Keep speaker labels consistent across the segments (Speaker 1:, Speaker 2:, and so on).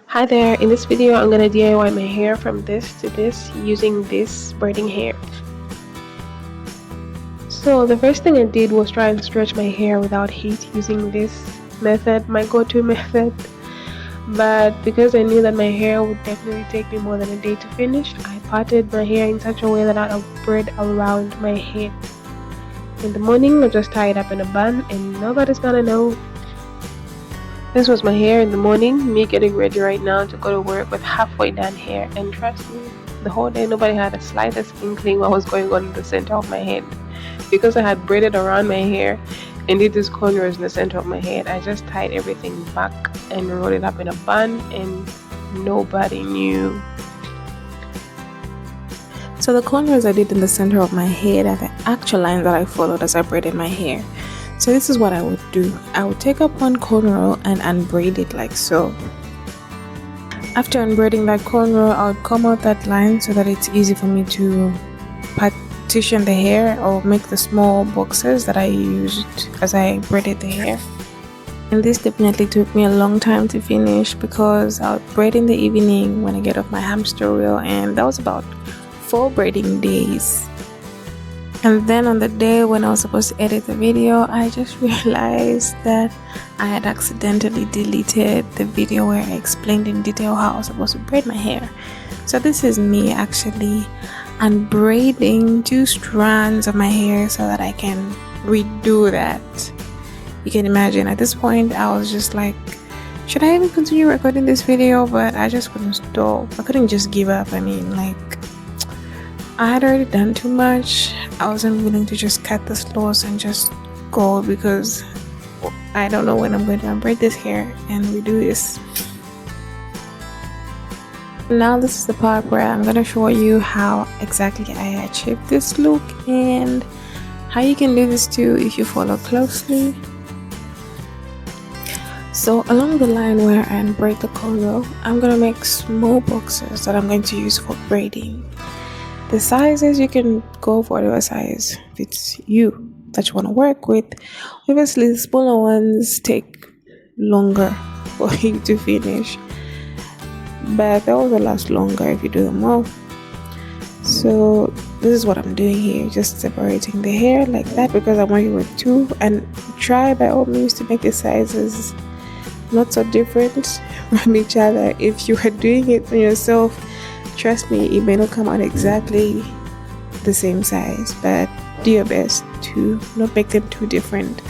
Speaker 1: Hi there, in this video I'm gonna DIY my hair from this to this using this braiding hair. So the first thing I did was try and stretch my hair without heat using this method, my go-to method. But because I knew that my hair would definitely take me more than a day to finish, I parted my hair in such a way that I'd braid around my head. In the morning I'll just tie it up in a bun and nobody's gonna know. This was my hair in the morning, me getting ready right now to go to work with halfway done hair, and trust me, the whole day nobody had the slightest inkling what was going on in the center of my head. Because I had braided around my hair and did these cornrows in the center of my head, I just tied everything back and rolled it up in a bun and nobody knew.
Speaker 2: So the cornrows I did in the center of my head are the actual lines that I followed as I braided my hair. So this is what I would do. I would take up one cornrow and unbraid it like so. After unbraiding that cornrow, I would comb out that line so that it's easy for me to partition the hair or make the small boxes that I used as I braided the hair. And this definitely took me a long time to finish because I would braid in the evening when I get off my hamster wheel, and that was about 4 braiding days. And then on the day when I was supposed to edit the video, I just realized that I had accidentally deleted the video where I explained in detail how I was supposed to braid my hair. So this is me actually unbraiding 2 strands of my hair so that I can redo that. You can imagine at this point I was just like, should I even continue recording this video? But I just couldn't stop. I couldn't just give up. I mean, like, I had already done too much. I wasn't willing to just cut this loss and just go because I don't know when I'm going to unbraid this hair and redo this. Now this is the part where I'm going to show you how exactly I achieved this look and how you can do this too if you follow closely. So along the line where I unbraid the cornrow, I'm going to make small boxes that I'm going to use for braiding. The sizes, you can go for whatever size fits you that you want to work with. Obviously the smaller ones take longer for you to finish, but they also last longer if you do them well. So this is what I'm doing here, just separating the hair like that because I'm working with 2, and try by all means to make the sizes not so different from each other. If you are doing it for yourself, trust me, it may not come out exactly the same size, but do your best to not make them too different.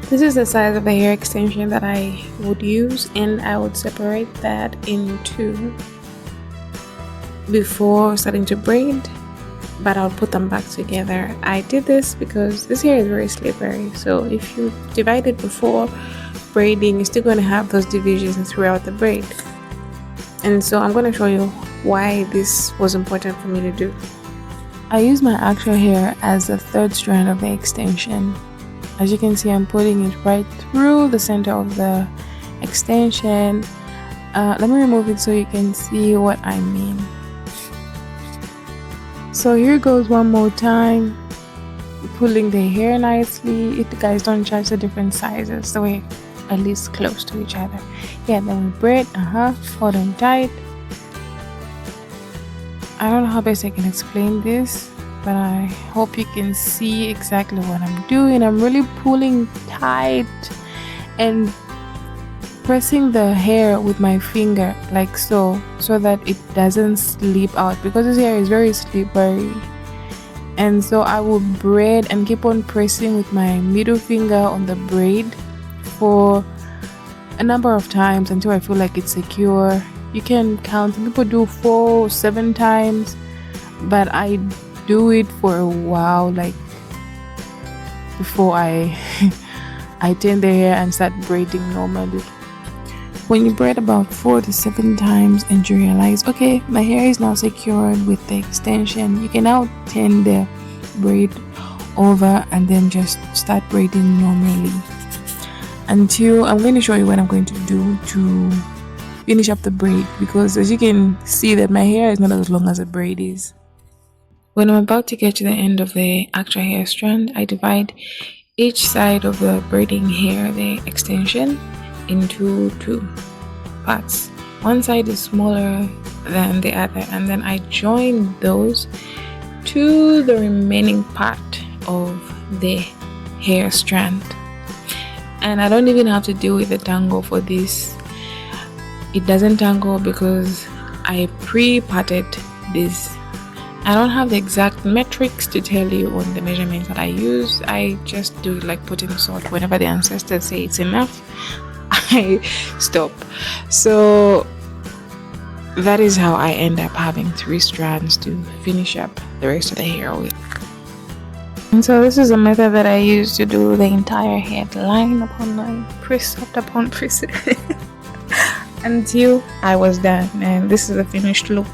Speaker 2: This is the size of the hair extension that I would use, and I would separate that in 2 before starting to braid, but I'll put them back together. I did this because this hair is very slippery, so if you divide it before braiding, you're still going to have those divisions throughout the braid. And so I'm going to show you why this was important for me to do. I use my actual hair as the 3rd strand of the extension. As you can see, I'm putting it right through the center of the extension. Let me remove it so you can see what I mean. So here goes one more time, pulling the hair nicely. If the guys don't charge the different sizes, so we're at least close to each other. Yeah, then we braid, hold them tight. I don't know how best I can explain this, but I hope you can see exactly what I'm doing. I'm really pulling tight and pressing the hair with my finger like so that it doesn't slip out because this hair is very slippery. And so I will braid and keep on pressing with my middle finger on the braid for a number of times until I feel like it's secure. You can count, some people do 4 or 7 times, but I do it for a while, like before I turn the hair and start braiding normally. When you braid about 4 to 7 times and you realize, okay, my hair is now secured with the extension, you can now turn the braid over and then just start braiding normally. Until I'm going to show you what I'm going to do to finish up the braid, because as you can see that my hair is not as long as the braid is. When I'm about to get to the end of the actual hair strand, I divide each side of the braiding hair, the extension, into 2 parts. One side is smaller than the other, and then I join those to the remaining part of the hair strand. And I don't even have to deal with the tangle for this. It doesn't tangle because I pre-parted this. I don't have the exact metrics to tell you on the measurements that I use. I just do it like putting salt. Whenever the ancestors say it's enough, I stop. So that is how I end up having 3 strands to finish up the rest of the hair with. And so this is a method that I use to do the entire head, line upon line, precept upon precept, until I was done. And this is the finished look.